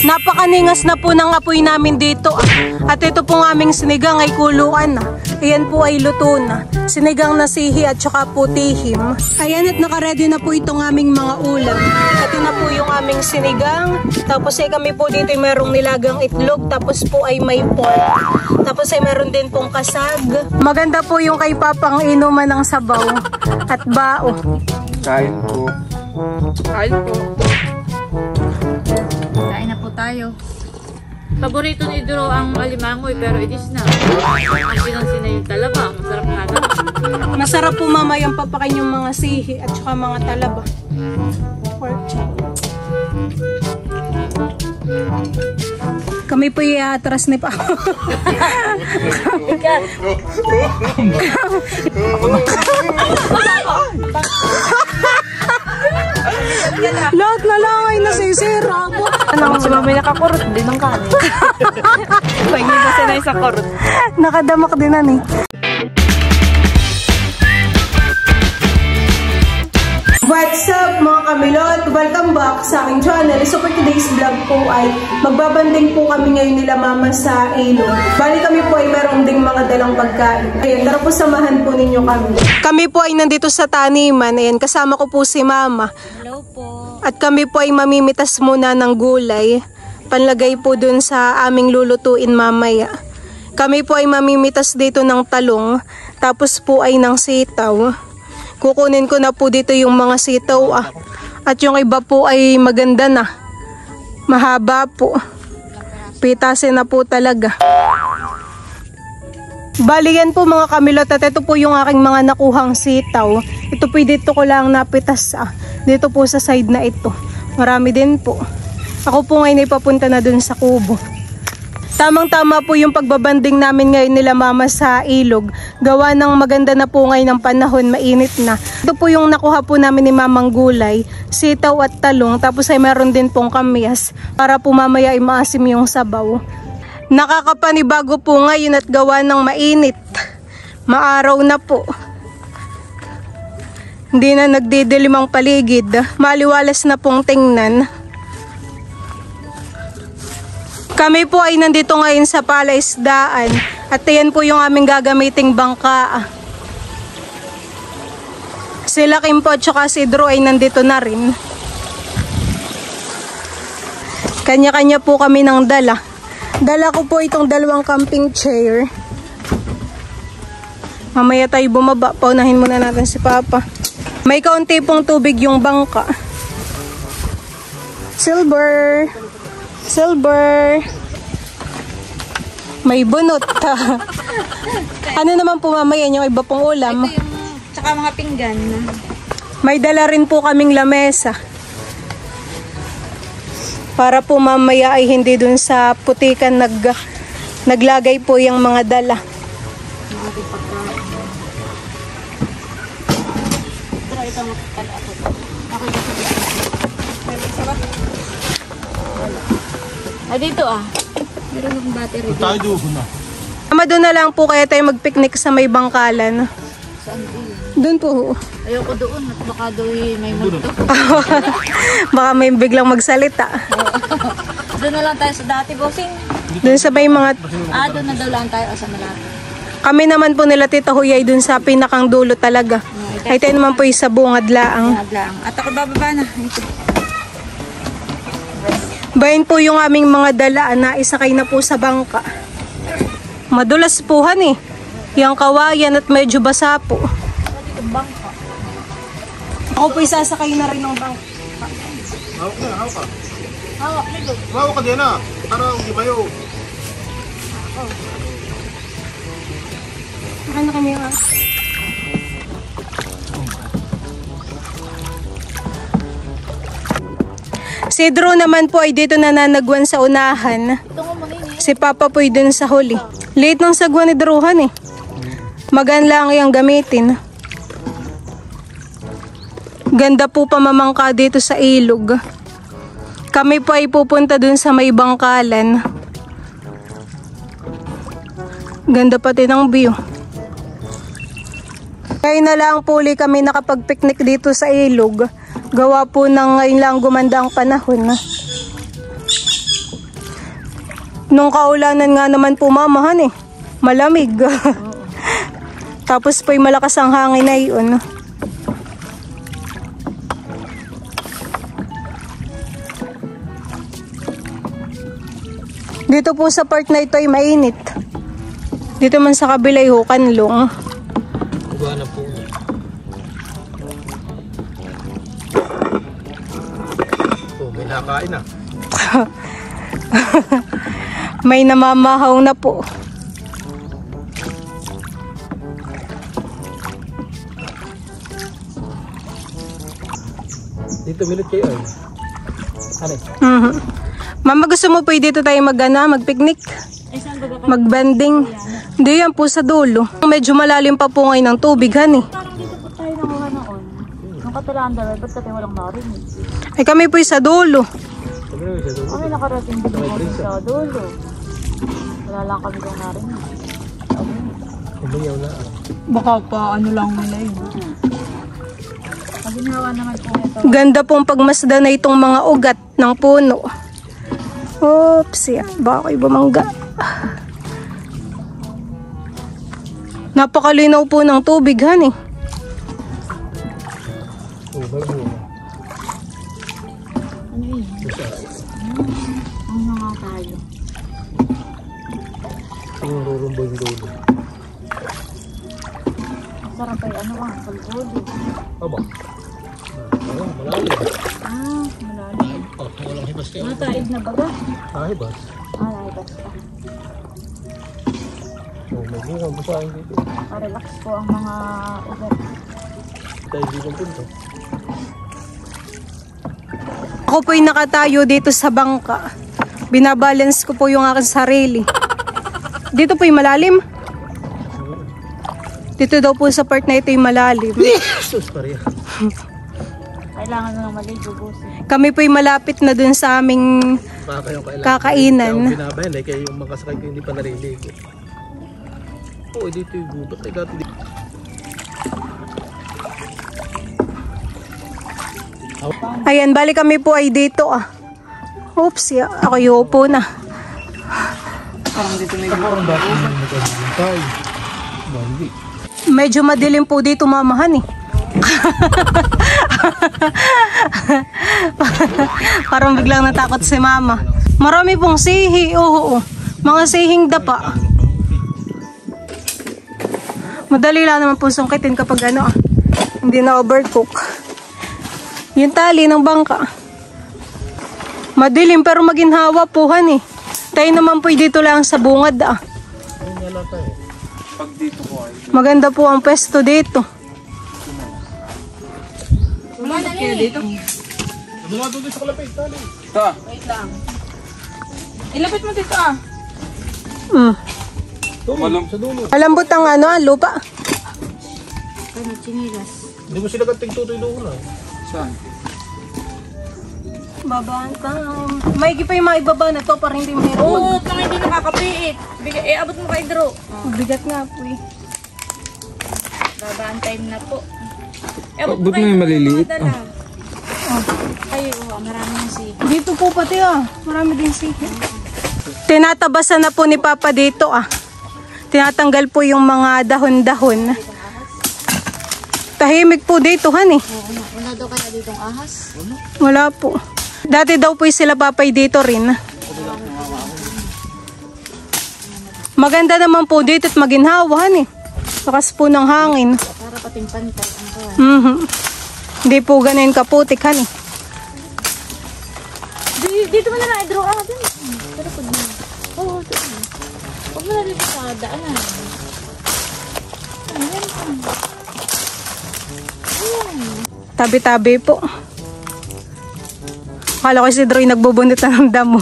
Napakaningas na po ng apoy namin dito. At ito pong aming sinigang ay kuluan na. Ayan po ay luto na. Sinigang na sihi at saka po tihim. Ayan at nakaredy na po itong aming mga ulam. Ito na po yung aming sinigang. Tapos ay kami po dito ay merong nilagang itlog. Tapos po ay may pork. Tapos ay meron din pong kasag. Maganda po yung kay Papang inuman ng sabaw. At bao. Kain po. Kain po. Kain na po tayo. Paborito ni Duro ang alimangoy pero itis na. Ang sinansin na yung talaba. Masarap na agad. Masarap po mamayang papakin yung mga sihi at saka mga talaba. Pork chop. Kami po i-atras ni Pao. Lahat na lang ay nasisira. Anong si Mami nakakurot din ng kanin. Hindi ba sanay sa kurot? Nakadamak din na eh. What's up mga kamilot? Welcome back sa aking channel. So for today's vlog po ay magbabanding po kami ngayon nila mama sa ilog. Bali kami po ay meron ding mga dalang pagkain. Ayan, tara po samahan po ninyo kami. Kami po ay nandito sa taniman. Ayan, kasama ko po si mama. Hello po. At kami po ay mamimitas muna ng gulay. Panlagay po dun sa aming lulutuin mamaya. Kami po ay mamimitas dito ng talong. Tapos po ay ng sitaw. Kukunin ko na po dito yung mga sitaw At yung iba po ay maganda na. Mahaba po. Pitasin na po talaga. Bali yan po mga kamilot at ito po yung aking mga nakuhang sitaw. Ito po dito ko lang napitas dito po sa side na ito. Marami din po. Ako po ngayon ay papunta na dun sa kubo. Tamang-tama po yung pagbabanding namin ngayon nila mama sa ilog. Gawa ng maganda na po ngayon ng panahon, mainit na. Ito po yung nakuha po namin ni mamang gulay, sitaw at talong. Tapos ay meron din pong kamyas para po mamaya ay maasim yung sabaw. Nakakapanibago po ngayon at gawa ng mainit. Maaraw na po. Hindi na nagdidilim ang paligid. Maliwalas na pong tingnan. Kami po ay nandito ngayon sa palaisdaan at yan po yung aming gagamiting bangka. Sila Kim po at saka si Drew ay nandito na rin. Kanya-kanya po kami ng dala. Dala ko po itong dalawang camping chair. Mamaya tayo bumaba. Paunahin muna natin si Papa. May kaunti pong tubig yung bangka. Silver. May bunot. Ano naman po mamaya yung iba pong ulam? Ito yung, tsaka mga pinggan. May dala rin po kaming lamesa. Para po mamaya ay hindi dun sa putikan naglagay po yung mga dala. Dito meron ng battery dito. Tayo doon na. Doon na lang po kaya tayo magpiknik sa may bangkalan. Saan Doon po. Ayoko doon at baka doon may multo. Baka may biglang magsalita. Doon na lang tayo sa dati, bossing. Doon sa may mga... Doon na daw lang tayo sa malapit. Kami naman po nila Tita Huyay doon sa pinakang dulo talaga. Ay tayo naman po yung sa bungad laang. At ako bababa na. Bayan po yung aming mga dala na isakay na po sa bangka. Madulas puhan eh. Yung kawayan at medyo basa po. Ako po isasakay na rin ng bangka. Hawak na, hawak ka. Hawak, ligo. Hawak ka din na. Parang di bayo. Ano kami nga? Si Drew naman po ay dito nananagwan sa unahan. Si Papa po ay dun sa huli. Late ng sagwan ni Drewhan eh. Magaan lang yung gamitin. Ganda po pamamangka dito sa ilog. Kami po ay pupunta dun sa may bangkalan. Ganda pati ng view. Kaya na lang po ulit kami nakapag-picnic dito sa ilog. Gawa po ng ngayon lang gumanda ang panahon. Nung kaulanan nga naman po mamahan eh. Malamig. Tapos po'y malakas ang hangin na yun. Dito po sa part na ito ay mainit. Dito man sa kabila ay hukanlong. Gawa na po. Oh, may nakain na. May namamahaw na po. Dito milit kayo ay. Ano? Mama, gusto mo po dito tayo mag-picnic? Ay, saan ba ka? Mag-banding? Hindi, yan po sa dulo. Medyo malalim pa po ngayon ng tubig, han eh. Parang dito po tayo nakuha noon. Nung katalaan daw, ba't kasi walang narinig? Ay kami po sa dulo. Kami nakarating din kami sa dulo. Wala lang kami kung narinig. Umayaw na. Baka pa ano lang nila yun. Paginawa naman po ito. Ganda pong pagmasda na itong mga ugat ng puno. Oops, yan. Baka kayo bumangga. Napakalinaw po ng tubig, han eh. Ano yun? Ang mga tayo. Ang rurumboy yung dulo. Sarap ay ano ang pagkuli. Aba. Malalim. Ah, malalim. Oh, walang hibas kayo. Mataid na baga? Hibas. Ah, naibas pa. Oh, may bunga basahin dito. Relax po ang mga ugat. Tayo dito ng punto. Ako po'y nakatayo dito sa bangka. Binabalance ko po yung aking sarili. Dito po'y malalim. Dito daw po sa part na ito yung malalim. Sus, pariya. Kailangan mo ng maligo, busin. Kami po'y malapit na dun sa aming Baka kayong kailangan. kakainan. Kaya binabayan eh, kaya yung makasakay ko hindi pa nariligo. Oo, dito yung gubat. Ay, dati dito. Ayan, bali kami po ay dito ah. Oops, ako yupo na. Parang dito na yung gubat. Tayo. Bandi. Medyo madilim po dito mamahan eh. Parang biglang natakot si mama. Marami pong sihi, oo. Mga sihing dapa. Madali lang naman po sungkitin kapag ano ah, hindi na overcook. Yung tali ng bangka. Madilim pero maginhawa po han eh. Tayo naman po dito lang sa bungad ah. Ayun nga lang tayo. Pag dito ko ay. Maganda po ang pwesto dito. Wala na kayo dito? Dumaan doon sa kalapit, tali. Wait lang. Ilapit mo dito ah. Malam sa dulo. Malambot ang ano, lupa. Kaya chinilas. Hindi mo sila kating-tutoy doon na. Saan? Babaan pa. May pa yung maibaba na to para hindi mahirap. Oo, pang hindi nakakapiit. Abot mo kay Drew. Bigat nga po eh. Babaan time na po. Ba't may maliliit? Ay, maraming si. Dito po pati ah. Marami din sige. Tinatabasan na po ni Papa dito ah. Tinatanggal po yung mga dahon-dahon. Tahimik po dito han eh. Wala daw kaya ditong ahas? Wala po. Dati daw po sila papay dito rin. Maganda naman po dito at maginhawahan eh. Lakas po ng hangin. Para pating pantay ang buwan. Hindi po ganun kaputik han eh. Dito mo na lang, Drew. Ah, dun. Pero pag mo. Oo, dun. Huwag mo na dito sa daanan. Tabi-tabi po. Akala ko si Droy nagbubunot na ng damo.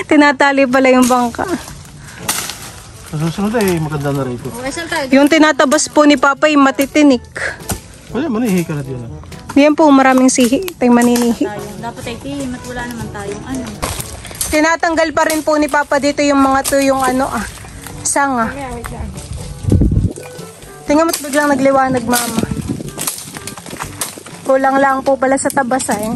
Tinatali pala yung bangka. Sa susunod ay maganda na rito. Okay, saan tayo? Yung tinatabas po ni Papa yung matitinik. Wala, manihi ka na din. Diyan po maraming sihi. Tayo maninihi. Dapat ay tihim at wala naman tayong ano. Tinatanggal pa rin po ni Papa dito yung mga tuyong ano ah. Sanga. Tingnan mo't biglang nagliwanag mama. Kulang lang po pala sa tabas eh.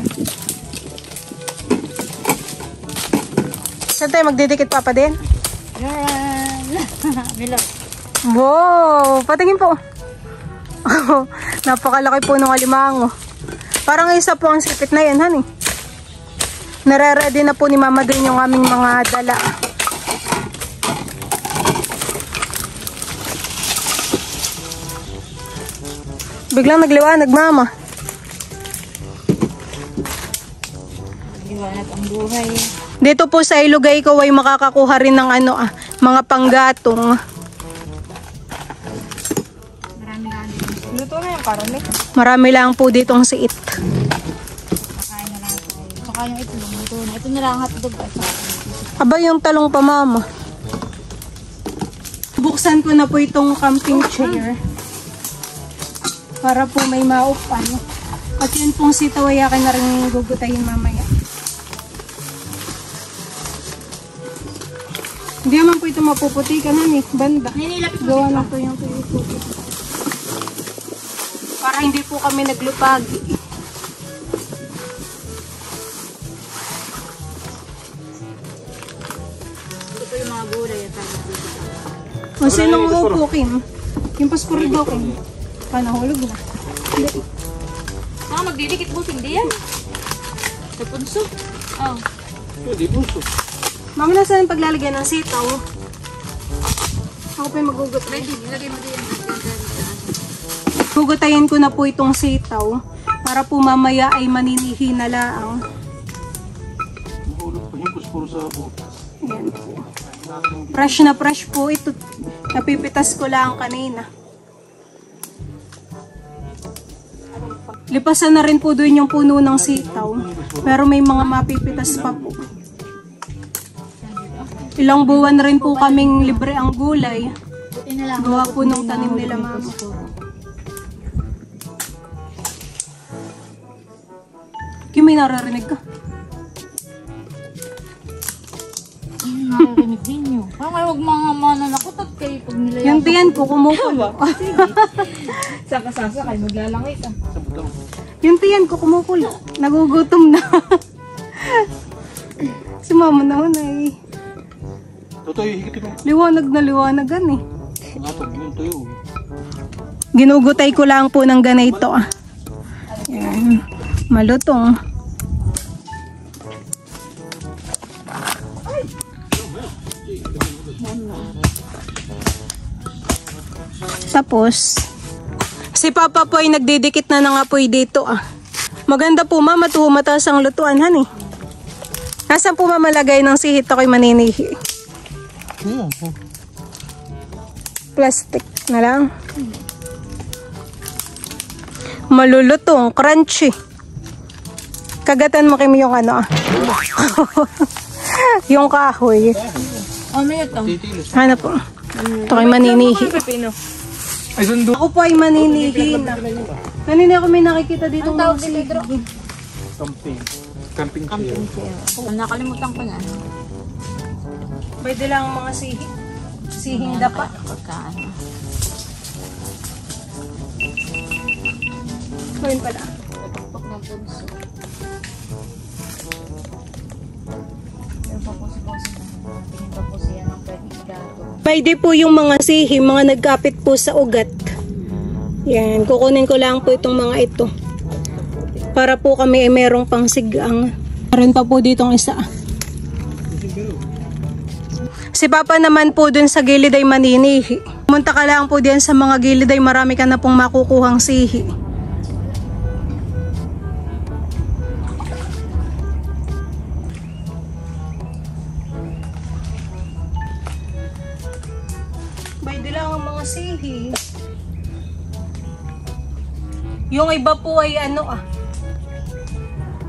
Saan tayo magdidikit pa din? Yan. Milot. Wow! Patingin po. Napakalaki po ng alimango. Parang isa po ang sipit na yan, honey. Nare-ready na po ni Mama din yung aming mga dala. Biglang nagliwanag, Mama. Liwanag ang buhay. Dito po sa Ilugay ko ay makakakuha rin ng mga panggatong. Marami nga dito. Luto na yung karami. Marami lang po ditong siit. Kakain na lang tayo. Saka yung ito, luto na. Ito na lang ang hotdog. Aba, yung talong pa, Mama. Buksan ko na po itong camping chair. Para po may maupan. At yun pong sitaw ay akin na rin gugutayin mamaya. Hindi naman po ito mapuputi ka na ni banda. Ninilapit mo Gawa dito. na po yung puti. Para hindi po kami naglupagi. Ito po yung mga gulay at tayo dito. O sinong uupo, Kim? Yung pasporo daw, Kim. Panahulog na. Saka magdidikit mo, hindi yan. Sa punso. Oh. Pwede bunso. Mama, nasaan paglalagyan ng sitaw? Ako pa yung magugot. Ready, ilagay mo din yan. Gugutayin ko na po itong sitaw para po mamaya ay maninihi na laang. Mahulog pa yung puspuro sa butas. Ayan po. Fresh na fresh po ito. Napipitas ko lang kanina. Lipasan na rin po doon yung puno ng sitaw. Pero may mga mapipitas pa po. Ilang buwan rin po kaming libre ang gulay. Buti na lang. Gawa po nung tanim nila, Mama. Kim, may nararinig ka? Nakarinig din nyo. Parang kayo huwag mga mananakutot kayo pag nilayan. Yung tiyan ko kumukulo. Saka kayo maglalangay ka. Yung tiyan ko kumukulo. Nagugutom na. Si Mama naman ay Totoo, higitin mo. liwanag na liwanagan eh. Natog yun tayo. Ginugutay ko lang po ng ganito. Yan. Malutong. Tapos, si Papa po ay nagdidikit na ng apoy dito Maganda po, Mama, to mataas ang lutuan, honey. Nasaan po mamalagay ng sihit ako'y maninihi? Plastic na lang. Malulutong, crunchy. Kagatan mo Kim yung yung kahoy. Oh, may ito. Ano po? Ito kay maninihi. Ay, sundo. Ako po ay maninihi na. Kanina ako may nakikita dito ng sihig. Camping. Camping chair. Nakalimutan ko na. Pwede lang ang mga sihig. Sihing dapa. Pagkaan. Ngayon pala. Pag ng punso. Meron pa po si Boss. Tingin pa po siya ng pwede gato. Pwede po yung mga sihi, mga nagkapit po sa ugat. Yan, kukunin ko lang po itong mga ito. Para po kami ay merong pang sigang. Meron pa po ditong isa. Si Papa naman po dun sa gilid ay maninihi. Pumunta ka lang po diyan sa mga gilid ay marami ka na pong makukuhang sihi. Pwede lang ang mga sihi. Yung iba po ay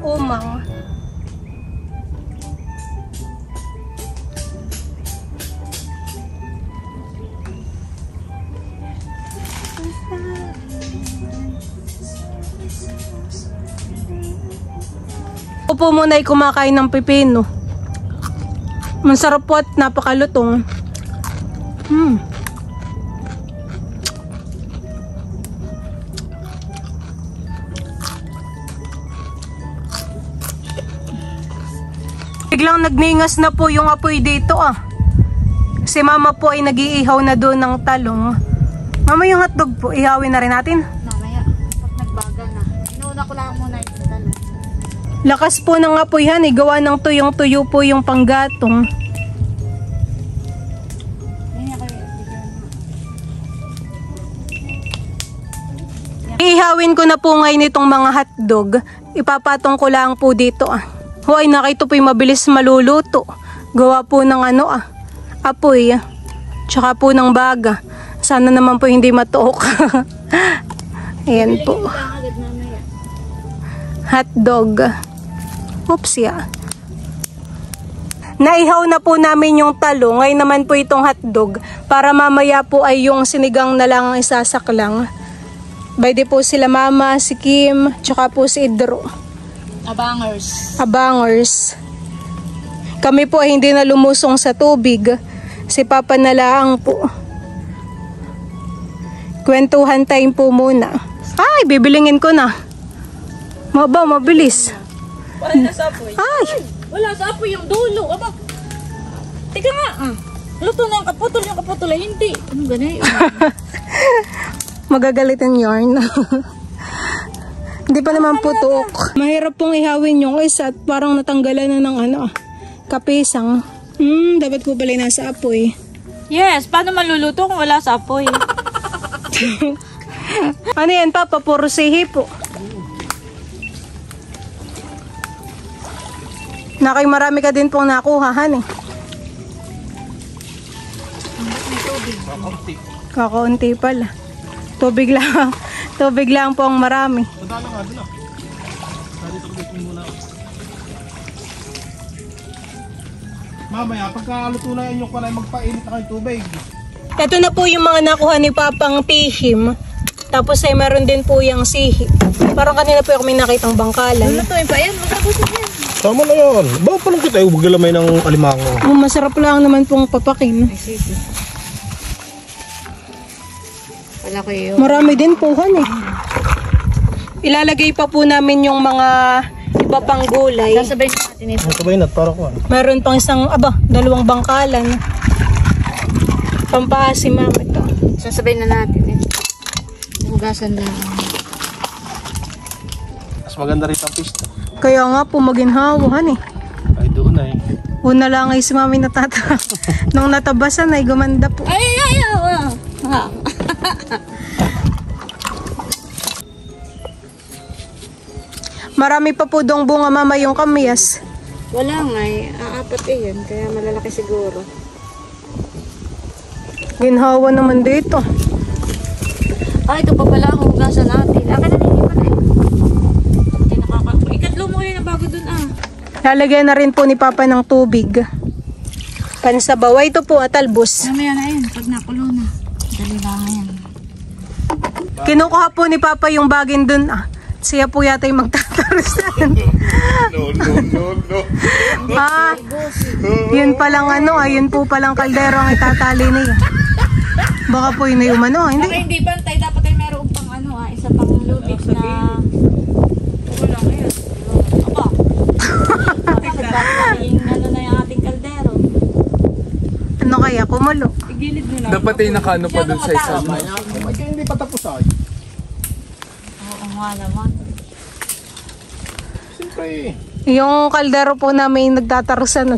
umang. Ako po muna ay kumakain ng pipino. Masarap po at napakalutong. Biglang Biglang nagningas na po yung apoy dito Si mama po ay nag-iihaw na doon ng talong. Mama, yung hotdog po, ihawin na rin natin. Mamaya, pag nagbagal na. Inuuna ko lang muna yung talong. Lakas po ng apoy gawa ng tuyong-tuyo po yung panggatong. Ihawin ko na po ngayon itong mga hotdog. Ipapatong ko lang po dito Hoy, nakito po yung mabilis maluluto. Gawa po ng apoy. Tsaka po ng baga. Sana naman po hindi matuok. Ayan po. Hotdog. Oops Naihaw na po namin yung talong. Ngayon naman po itong hotdog. Para mamaya po ay yung sinigang na lang ang isasaklang. Pwede po sila mama, si Kim, tsaka po si Idro. Abangers. Kami po ay hindi na lumusong sa tubig. Si Papa na lang po. Kwentuhan time po muna. Ay, bibilingin ko na. Mabilis. Wala na sa apoy. Ay! Wala sa apoy yung dulo. Aba. Teka nga. Luto na yung kaputol ay hindi. Anong ganun yun? Magagalit ang yarn. Hindi pa naman putok. Mahirap pong ihawin yung isa at parang natanggalan na ng kapisang. Dapat po pala nasa apoy. Yes, paano maluluto kung wala sa apoy? Ano yan, Papa? Puro sihi po. Marami ka din pong nakuha, Kakaunti pala. Tubig lang po ang marami. Mamaya, pagkaluto na yung panay, magpainit na kayo tubig. Ito na po yung mga nakuha ni Papang tihim. Tapos ay meron din po yung sihi. Parang kanina po may nakitang bangkalan. Lutuin pa yan, magkabusog yan. Tama na yan. Bawa pa lang kita yung galamay ng alimango. Masarap lang naman pong papakin. Wala ko yun. Marami din po Ilalagay pa po namin yung mga iba pang gulay. Sasabay natin ito. Sabay na, para ko Meron pang dalawang bangkalan. Pampaasim ito. Sasabay na natin ito. Hugasan lang. Mas maganda rin ang pista. Kaya nga po maginhawahan Ay, doon na Una lang ay si mami natata. Nung natabasan ay gumanda po. Marami pa po dong bunga mama yung kamyas. Wala nga aapat yan. Kaya malalaki siguro. Ginhawa naman dito. Ito pa pala ang hugasan natin. Akin na nini pa Ikatlo mo ulit na bago dun Lalagyan na rin po ni Papa ng tubig. Pansabaw. Ito po talbos. Mamaya na yan. Pag nakulo na. Dali lang yan. Kinukuha po ni Papa yung bagin dun Siya po yata yung magtatarusan. No. Yun palang yun po palang kaldero ang itatali niya. Baka po yun yung hindi. Baka hindi bantay. Dapat ay meron pang isa pang lubid na... Wala nga yan. Aba. Bakit na yung ating kaldero. Ano kaya? Kumulo. Igilid mo lang. Dapat ay nakano pa dun sa isa. Ay, hindi pa tapos Oo nga naman. Siyempre Yung kaldero po namin nagtatarusan.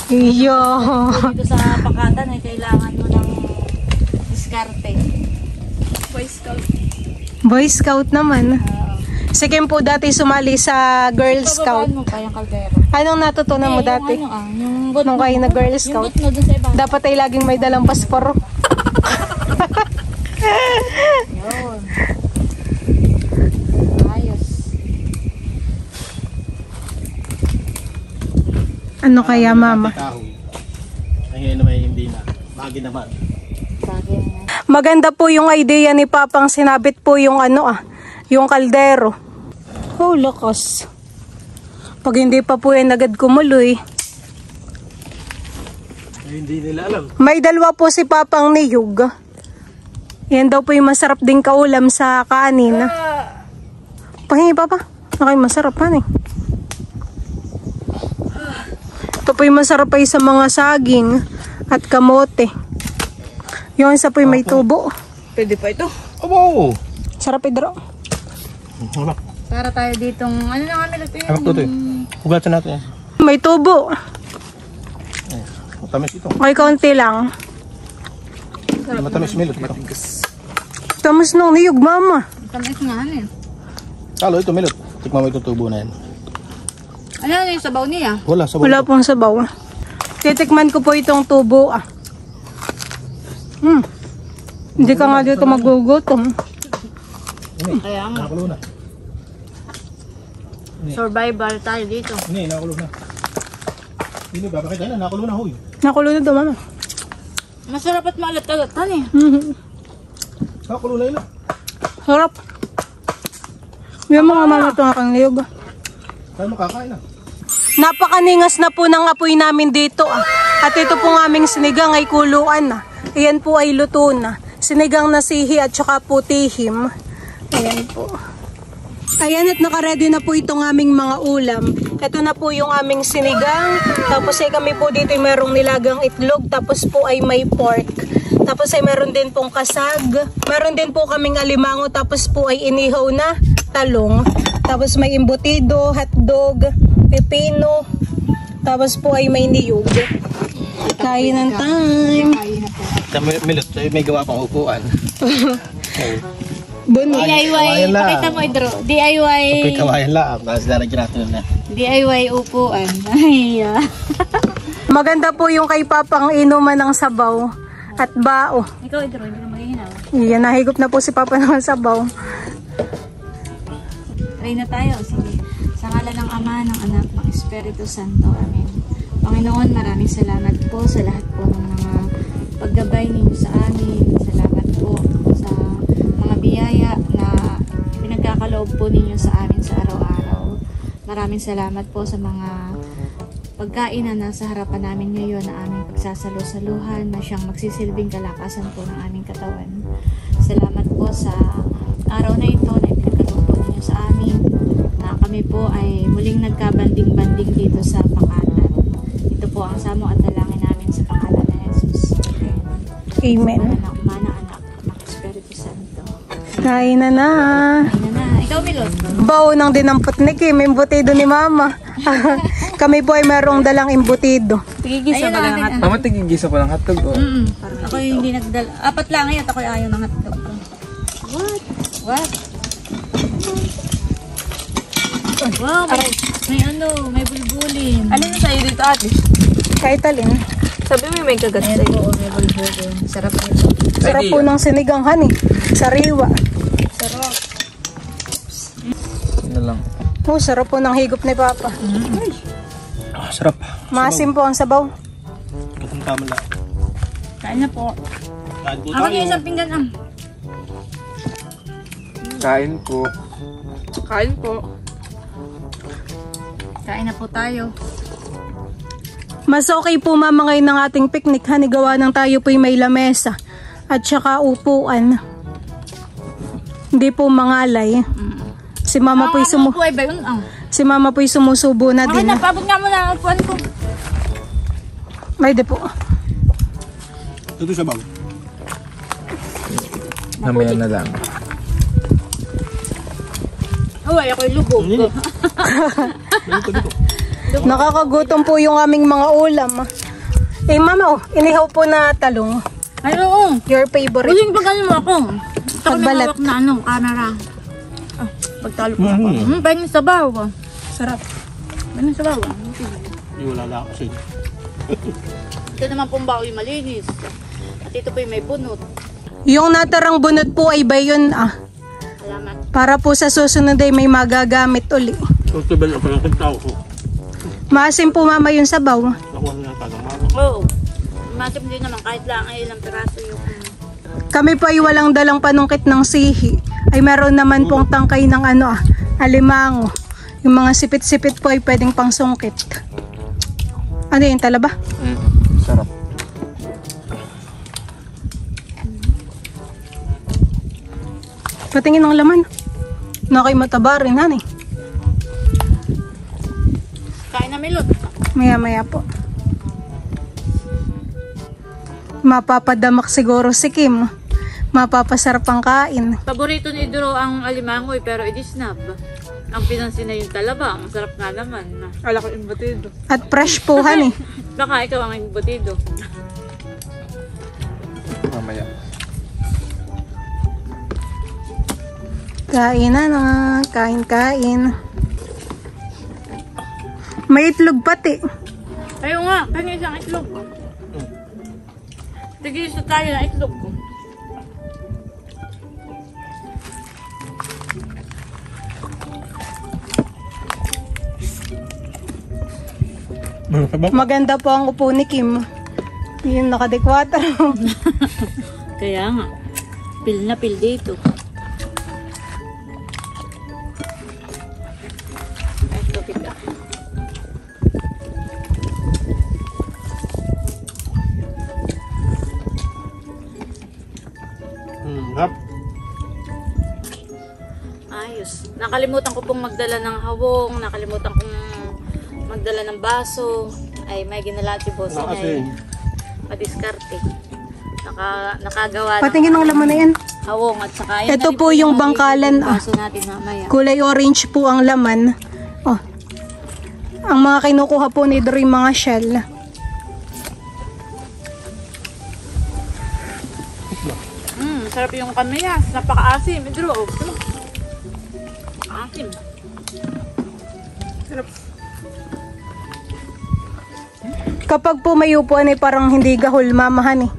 Iyo. Dito sa pakatan ay kailangan mo ng diskarte. Boy Scout naman. Si Kim po dati sumali sa Girl Scout. Bababaan mo pa yung kaldero. Anong natutunan mo dati? Yung bot Nung kayo na Girl Scout? Yung bot mo dun sa iba. Dapat ay laging may dalang paspor. Yun. Ayos. Ano kaya mama? Ay, naman hindi na. Lagi naman. Maganda po yung idea ni Papang sinabit po yung yung kaldero. Oh, lakas. Pag hindi pa po yan agad kumuloy. Ay, hindi nila alam. May dalawa po si Papang niyog. Yan daw po yung masarap din kaulam sa kanin. Pahingi Papa. Okay, masarap Ito po yung masarap ay sa mga saging at kamote. Yung isa po yung may tubo. Pwede pa ito. Abo! Sarap idro. Hamak. Para tayo ditong, ano na kami natin? Hamak to eh. Hugasan natin yan. May tubo. Matamis ito. Okay, kaunti lang. Matamis milot ito. Tamas nung niyog, mama. Tamis nga ano eh. Talo ito milot. Tikman mo itong tubo na yan. Ano yung sabaw niya? Wala, sa Wala pong sabaw. Titikman ko po itong tubo. Hindi ka nga dito magugutom. Kaya nga. Nakakulo na. Survival tayo dito. Hindi, nakakulo na. Hindi, babakit tayo na. Nakakulo na, huy. Nakulo na daw, mama. Masarap at maalat-alatan eh. Nakakulo na yun. Sarap. Yung mga mama itong aking niyog. Kaya makakain na. Napakaningas na po ng apoy namin dito. At ito pong aming sinigang ay kuluan na. Ayan po ay luto na. Sinigang na sihi at saka putihim. Ayan po. Ayan at nakaredy na po itong aming mga ulam. Ito na po yung aming sinigang. Tapos ay kami po dito ay merong nilagang itlog. Tapos po ay may pork. Tapos ay meron din pong kasag. Meron din po kaming alimango. Tapos po ay inihaw na talong. Tapos may imbutido, hotdog, pepino. Tapos po ay may niyog. Kain ng time. Milot, may gawa pang upuan. Bunot. DIY, pakita mo Idro. DIY. May kawayan lang. Tapos lalagyan natin na. DIY upuan. Ay, Maganda po yung kay Papang inuman ng sabaw at bao. Ikaw Idro, hindi ka maghihinaw. Yan, nahigop na po si Papa ng sabaw. Pray na tayo. Sige. Sa ngala ng Ama, ng Anak, ng Espiritu Santo. Amen. Panginoon, maraming salamat po sa lahat po ng mga paggabay ninyo sa amin. Salamat po sa mga biyaya na pinagkakaloob po ninyo sa amin sa araw-araw. Maraming salamat po sa mga pagkain na nasa harapan namin ngayon na aming pagsasalo-saluhan na siyang magsisilbing kalakasan po ng aming katawan. Salamat po sa araw na ito na ipinagkaloob po ninyo sa amin na kami po ay muling nagkabanding-banding dito sa Makatan. Ito po ang samo at dalangin namin sa pangalan ng Jesus. Amen. Anak, Mana, Anak, ng Espiritu Santo. Kain na na. Ayun na. Ikaw, Milot. Bao ng dinampot ni Kim, imbutido ni Mama. Kami po ay merong dalang imbutido. Tigigisa ba lang hotdog? Mama, tigigisa ko ng hotdog. Oh. Ako yung hindi nagdala. Apat lang ngayon at ako yung ayaw ng hotdog. What? What? Wow, may ano, may bulbulin. Ano yung sa'yo dito ate? Kahit alin. Sabi mo may kagat Ayan sa'yo. po, may bulbulin. Sarap nito. Sarap po ng sinigang honey. Sariwa. Sarap. Ano lang. Oh, sarap po ng higop ni Papa. Sarap. Maasim po ang sabaw. Katong tama lang. Kain na po. Kain po Ako yung isang pinggan ang. Kain po. Kain po. Kain na po tayo. Mas okay po mama ngayon ng ating picnic. Hanigawa ng tayo po may lamesa. At saka upuan. Hindi po mangalay. Si mama po'y Ano po ay ba yun? si mama po'y sumusubo na Okay din. na, paabot nga muna ang upuan ko. May de po. Ito sa bag. Mamaya na lang. Uy, ako'y lubog. Nakakagutom po yung aming mga ulam. Eh mama, inihaw po na talong. Ay, oo. Your favorite. Uling pag ano mo ako. Ito ko Pagbalat. na camera. Pagtalo ko ako. Pahingin sabaw. Sarap. Pahingin sabaw. Hindi wala lang kasi. Ito naman pong baoy malinis. At ito po may bunot. Yung natarang bunot po ay ba yun Salamat. para po sa susunod ay may magagamit uli. Ito ba yung parang tao ko? Maasim po mama yung sabaw. Nakuha na yung tagang mama. Oo. Masip din naman kahit lang ay ilang piraso yung... Kami po ay walang dalang panungkit ng sihi. Ay meron naman pong tangkay ng alimango. Yung mga sipit-sipit po ay pwedeng pangsungkit. Ano yun, talaba? Sarap. Patingin ng laman. Nakay mataba rin, honey. Kain na Kamilot. Maya-maya po. Mapapadamak siguro si Kim. Mapapasarap ang kain. Paborito ni Idro ang alimangoy pero i-disnab. Ang pinansin na yung talaba. Ang sarap nga naman. Kala ko imbatido. At fresh po, han eh. Baka ikaw ang imbutido. Mamaya. Kain na. Kain. May itlog pati. Ayaw nga, pengi isang itlog. Tigis na tayo ng itlog ko. Maganda po ang upo ni Kim. Yung nakadekwatro. Kaya nga, pil na pil dito. Ay, tupid ka. Hap. Ayos. Nakalimutan ko pong magdala ng hawong, nakalimutan kong magdala ng baso. Ay, may ginalati boss niya ay madiskarte. Nakagawa Patingin ng laman na yan. hawong at saka yun. Ito po yung bangkalan. Baso natin mamaya. Kulay orange po ang laman. Oh. Ang mga kinukuha po ni Idro yung mga shell. Sarap yung kamiyas. Napaka-asim. Idro. Asim. Sarap. Kapag po may upuan ay parang hindi gahol mamahan eh.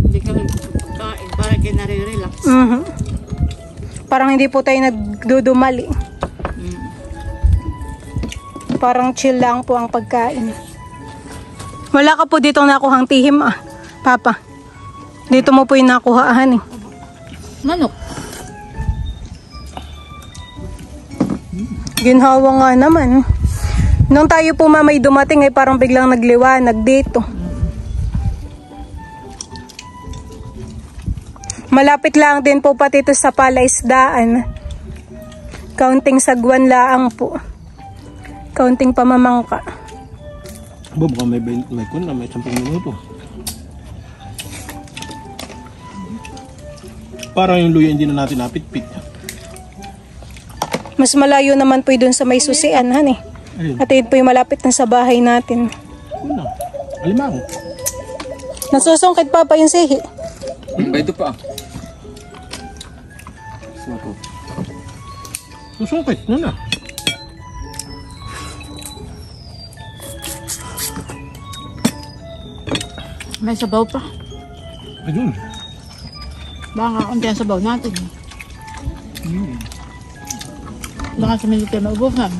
Hindi kami kain. Parang kinare-relax. Parang hindi po tayo nagdudumali. Parang chill lang po ang pagkain. Wala ka po dito nakuhang tihim Papa. Dito mo po yung nakuhaan eh. Manok. Ginhawa nga naman. Nung tayo po mamay dumating ay parang biglang nagliwanag dito. Malapit lang din po pati ito sa palaisdaan. Kaunting sagwan laang po. Kaunting pamamangka. Baka may kun na may 10 minuto. Parang yung luya hindi na natin napitpit. Mas malayo naman po doon sa may susian, han eh. Ayun. At yun po yung malapit na sa bahay natin. Kuna. Alimango. Nasusungkit pa yung sihi. Ito pa. Sarap. Susungkit. Ano na? May sabaw pa. Ayun. Baka kakunti ang sabaw natin. Baka sa milita maubuhan.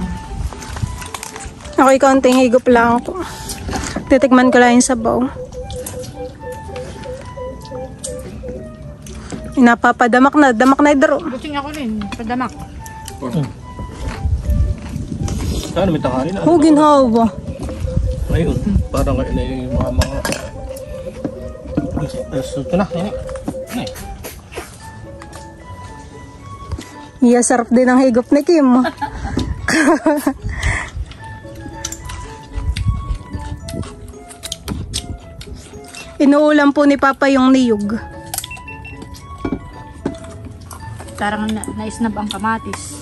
Ako'y kaunting higop lang po. Titikman ko lang yung sabaw. Napapadamak na. Damak na Idro. Busing ako rin. Padamak. Saan may tanghali na? Ginhawa. Ayun. Parang ngayon na yung mga ito na. Iya, sarap din ang higop ni Kim. Inuulam po ni Papa yung niyog. Parang naisnab ang kamatis.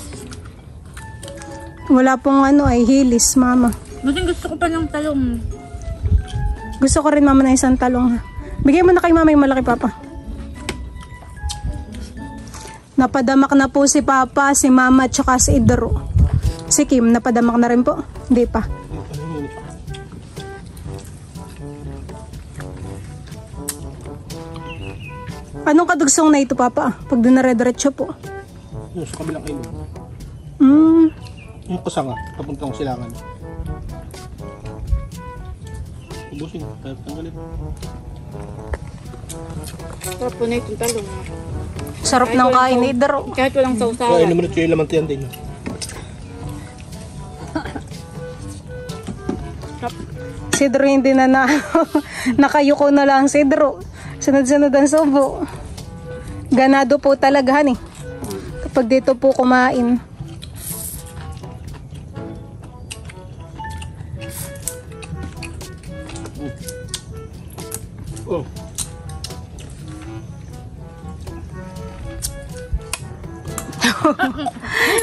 Wala pong ay hilis, Mama. Busing gusto ko pa ng talong. Gusto ko rin, Mama, na isang talong. Bigay mo na kay Mama yung malaki, Papa. Napadamak na po si Papa, si Mama, at saka si Idro. Si Kim, napadamak na rin po. Hindi pa. Anong kadugsong na ito, Papa? Pag dinare-diretso po. Yung sa kabilang ilog. Yung kusanga, papuntang silangan. Ubusin, tanggalin. Sarap po na itong talong. Sarap ng kain ni Idro. Kahit walang Kaya sausawa. naman ito yung lamantiyan din. Si Idro hindi na nakayuko na lang si Idro. Sunod-sunod ang subo. Ganado po talaga, han eh. Kapag dito po kumain. Oh.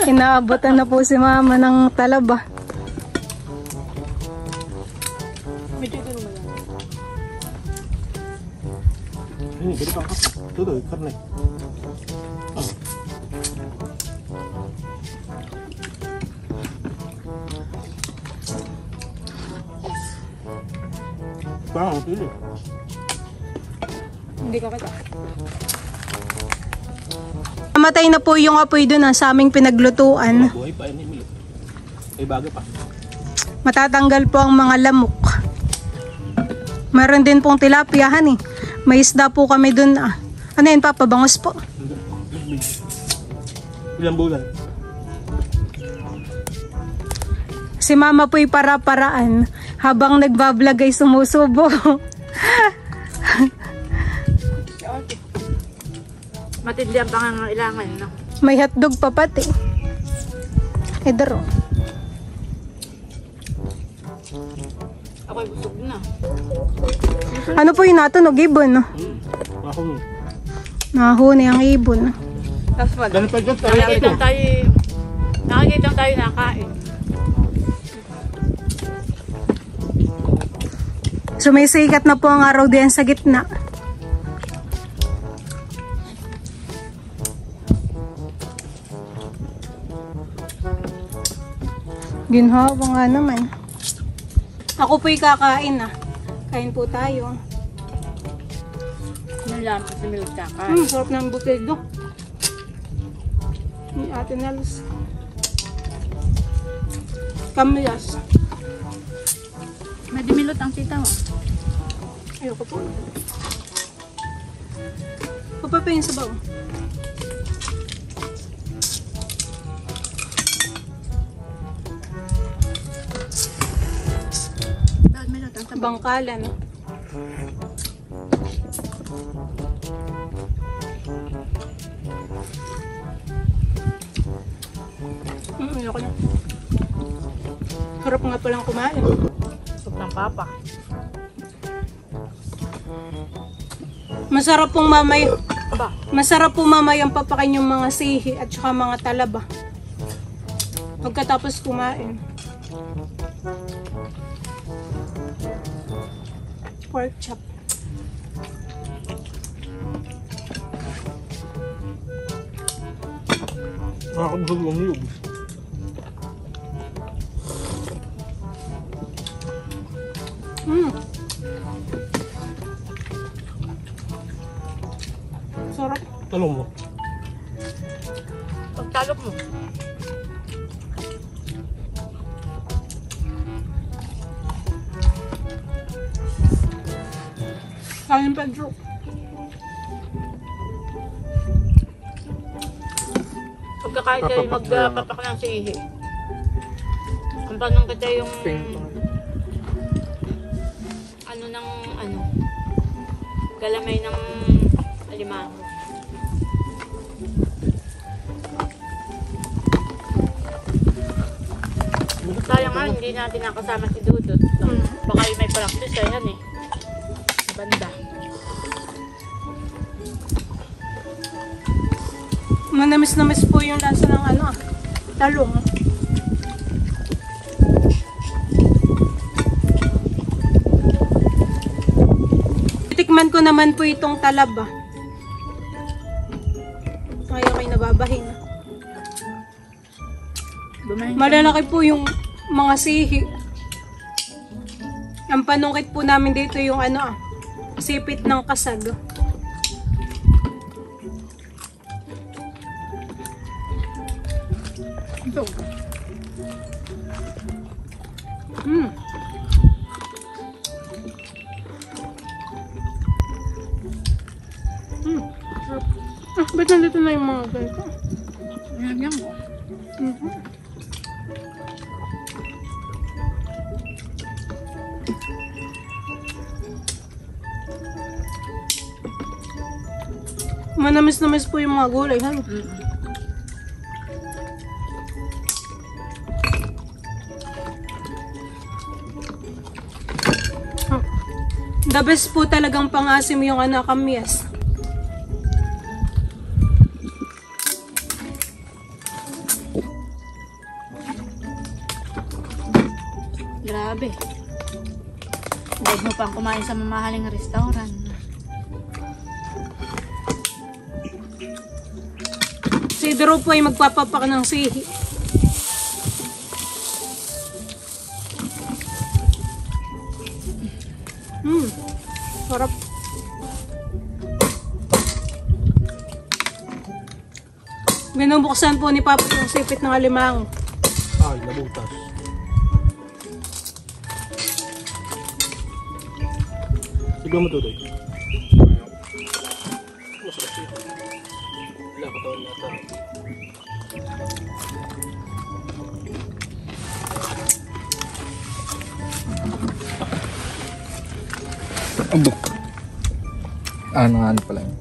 Inaabotan na po si mama ng talaba. Ini beri pangkat. Tuh, karne. Bang, pilih. Hindi ka kita. Namatay na po yung apoy doon sa aming pinaglutuan. Buhay pa ini milik. Bago pa. Matatanggal po ang mga lamok. Meron din pong tilapiahan eh. May isda po kami doon ah. Ano yun, Papa? Bangus po. Ilang bulan? Si mama po'y para-paraan. Habang nagbablog ay sumusubo. Matindi ang pangangailangan, no? May hotdog pa pati. Idaro. Ako'y busog na. Ano po yung natunog? Ibon. Ako. Nahuni ang ibon. Tapos wala. Ganun pa dyan. Nakikita tayo nakain. Sumisikat na po ang araw diyan sa gitna. Ginhawa nga naman. Ako po'y kakain ah. Kain po tayo. Ano lang sa milk kakain. Sarap ng butego. Ni Ate Nels. Kamyas. May dimilot ang sitaw. Ayoko po. Papapayin sa baw. Bakit milot ang tabang? Bangkalan. Ayoko na. Harap nga palang kumain. Soup ng papa. Masarap pong mamay. Aba. Masarap po mamay ang papakin yung mga sihi at saka mga talaba. Pagkatapos kumain. Pork chop. Nakakabusog yung niyog. Sarap. Talong mo. Pagtalok mo. Kain Pedro. Pagkakain kayo magpapak ng sihi. Ang tanong kita yung galamay ng alimango. Sayang nga, hindi natin nakasama si Dudut. Baka yung may practice, ayan eh. Sa banda. Manamis-namis po yung lasa ng talong. Tikman ko naman po itong talaba. Kaya kayo nababahin. Malalaki po yung mga sihi. Ang panungkit po namin dito yung sipit ng kasag. Ito. Ba't nandito na yung mga ganito? Nilagyan mo. Manamis-namis po yung mga gulay. The best po talagang pangasim yung kamyas. Grabe. Dahil mo pang kumain sa mamahaling restaurant. Si Drew po ay magpapapak ng sihi. Sarap. Binubuksan po ni Papa yung sipit ng alimango. Ay, nabutas. Siguro mo tuloy. Masarap siya. Wala ka tawag nata. Ano pala yun?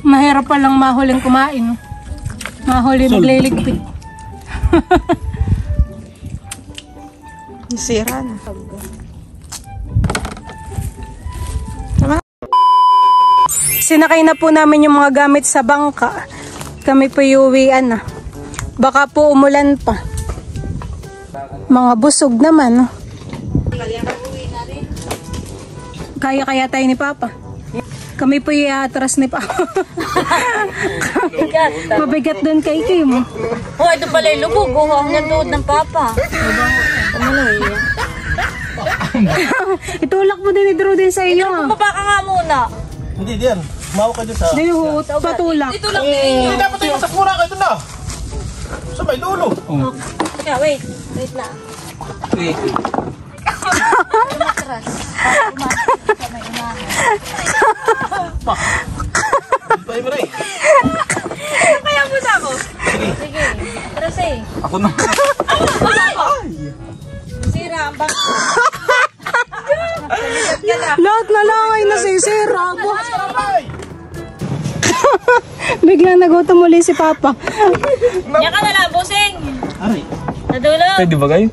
Mahirap palang mahuling kumain. Mahuli magliligpit. Sira na. Sinakay na po namin yung mga gamit sa bangka. Kami po iuwian na. Baka po umulan pa. Mga busog naman. Kaya tayo ni Papa. Kami po iatras ni Papa. Mabigat doon kay Kim. Oh, ito pala yung lubog. Oh, ang nandood ng Papa. Itulak mo din ni Drew din sa iyo. Baba ka nga muna. Hindi, diyan. Mawa ka dyan sa... Dihut, patulak. Ito lang din. Dapat tayo masakmura ka ito na. Sa may dulo. Teka, wait. Wait lang. Matras. Pumasok sa may unahan. Bye, Maray. Kaya mo na ako. Sige. Atras eh. Ako na. Sira ang bangko. Lahat na lang ay nasisira. Biglang nagutom muli si Papa. Yan ka na lang, busing. Aray. Nadulo. Pwede ba kayo?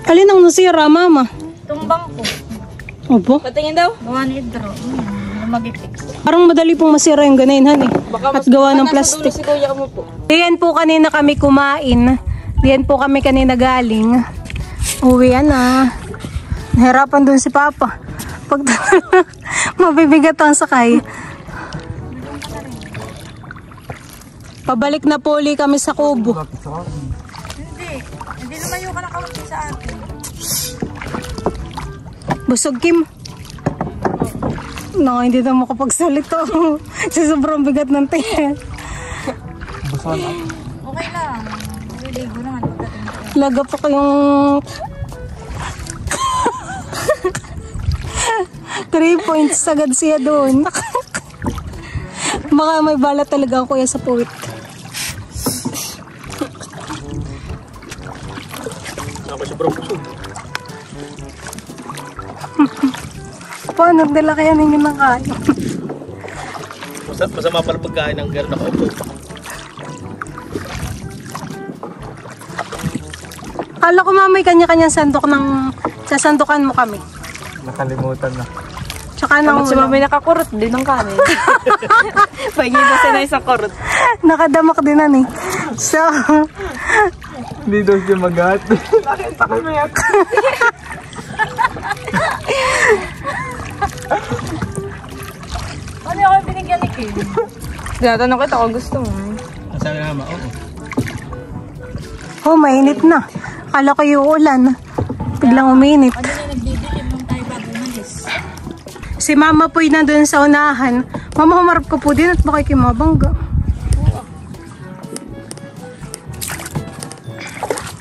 Alin ang nasira, Mama? Tumbang ko. Opo. Patingin daw. Gawa ni Idro. Lumagipik. Parang madali pong masira yung ganayin, Han. At gawa ng plastic. Si kuya mo po. Diyan po kanina kami kumain. Diyan po kami kanina galing. Uwian na. Nahirapan dun si Papa. Pag mabibigat ang sakay. Pabalik na po ulit kami sa kubo. Hindi. Hindi lumayo ka na kaunti sa akin. Busog, Kim. No, hindi na makapagsalita. Sa sobrang bigat ng tiyan. Okay lang. Naliligo na nga. Laga pa kayong 3 points sagad siya doon. Baka may bala talaga ang kuya sa puwit. Saka sobrang busog. Paano nila kaya ninyo ng kain? Masama pala pagkain ng gano'n ako ito. Kala ko mamay kanya-kanyang sandok ng sasandukan mo kami. Nakalimutan na. Tsaka nang Si mami nakakurot din ng kanin. Pagiging na sa isang kurot. nakadamak din na eh. So, Hindi daw siya mag-at. Ano ako binigyan ni Kim? Tinatanong kita kung gusto mo. Sabi na naman, oo. oh, mainit na. Kala ko yung ulan. Biglang uminit. Ano na nagdidilim nung tayo bago umalis? Si Mama po'y nandun sa unahan. Mama, humarap ko po din at baka kimabangga.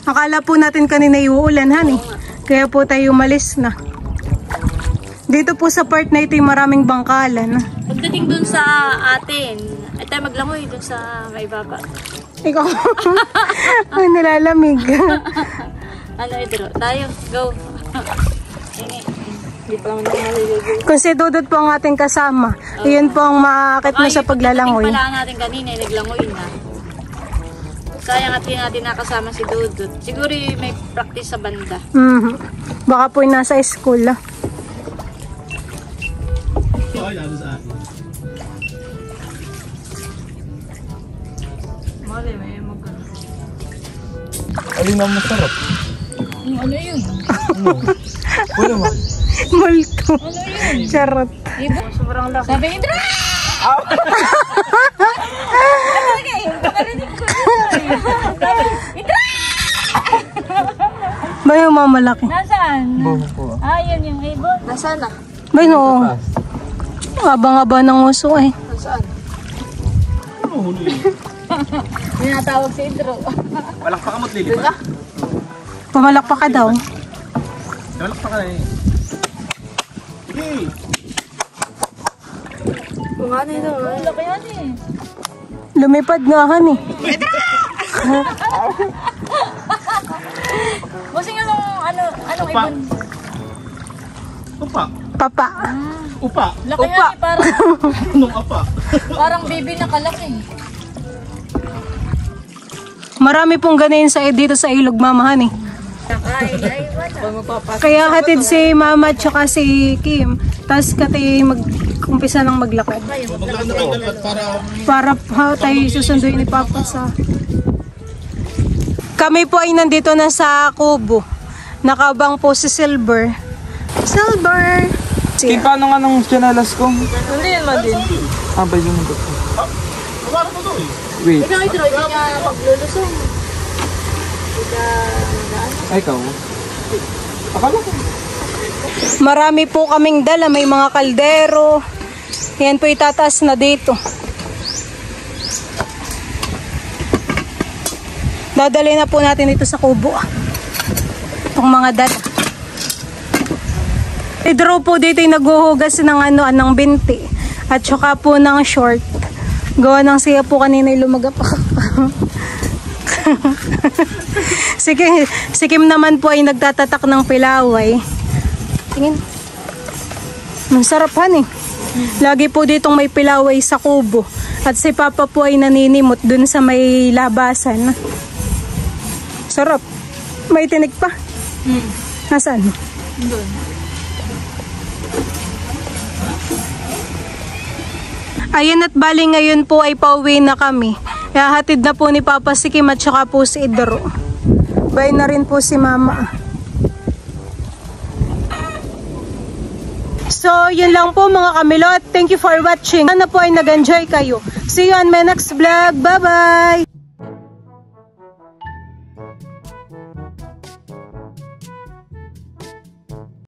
Akala po natin kanina iuulan, honey. Kaya po tayo umalis na. Dito po sa part na ito yung maraming bangkalan. Pagdating dun sa atin, ay tayo maglangoy dun sa may baba. Ikaw, ay nilalamig. Ano Idro? Tayo, go. Hindi pa naman ako maliligo. Kung si Dudut po ang ating kasama, yun po ang maakit mo sa paglalangoy. Pagdating pala natin kanina, naglangoy na. Sayang at hindi natin nakasama si Dudut. Siguro may practice sa banda. Baka po yung nasa school. Wala, may magkano. Alin ang masarap? Ano yun? Wala man. Multo. Ano yun? Charot. Sobrang laki. Sabi ni Dra! Talaga eh, nakarinig ko. Sabi, Dra! Ba yung mamalaki? Nasaan? Buho po. Ah, yun yung ibon. Nasaan na? Ba no. Abang-aba ng uso eh. Nasaan? May natawag si Idro. Walang pa kamot lilipad. Pumalakpa ka daw. Walang pa ka na eh. Hey! Kung ano yun naman. Laki yan eh. Lumipad nga han eh. Busing anong ibon? Upa. Papa. Upa. Laki yan eh, Anong apa? parang baby na kalaki. Marami pong ganayin sa dito sa ilog mamahan eh. Kaya hatid si mama at saka si Kim. Tapos kati mag-umpisa ng maglakad. Para tayo susunduin ni Papa sa... Kami po ay nandito na sa Kubo. Nakabang po si Silver. Silver! Kim, paano nga nung chanelas ko? Hindi yun man din. Ah, ba yun ito? Wait. Ikaw Idro, hindi niya maglulusong. Ay, ikaw. Akala ko. Marami po kaming dala. May mga kaldero. Yan po itataas na dito. Dadali na po natin dito sa Kubo. Itong mga dala. I-draw po dito yung naghuhugas ng ng binti. At saka po ng short. Gawa ng siya po kanina yung lumagapak. Si Kim naman po ay nagtatatak ng pilaway. Tingin. Masarapan eh. Lagi po ditong may pilaway sa Kubo. At si Papa po ay naninimot dun sa may labasan. Sarap. May tinig pa. Nasaan? Doon. Ayan at bali ngayon po ay pauwi na kami. Hatid na po ni Papa si Kim at saka po si Idro. Bye na rin po si Mama. So, yun lang po mga kamilot. Thank you for watching. Sana po ay nag-enjoy kayo. See you on my next vlog. Bye-bye!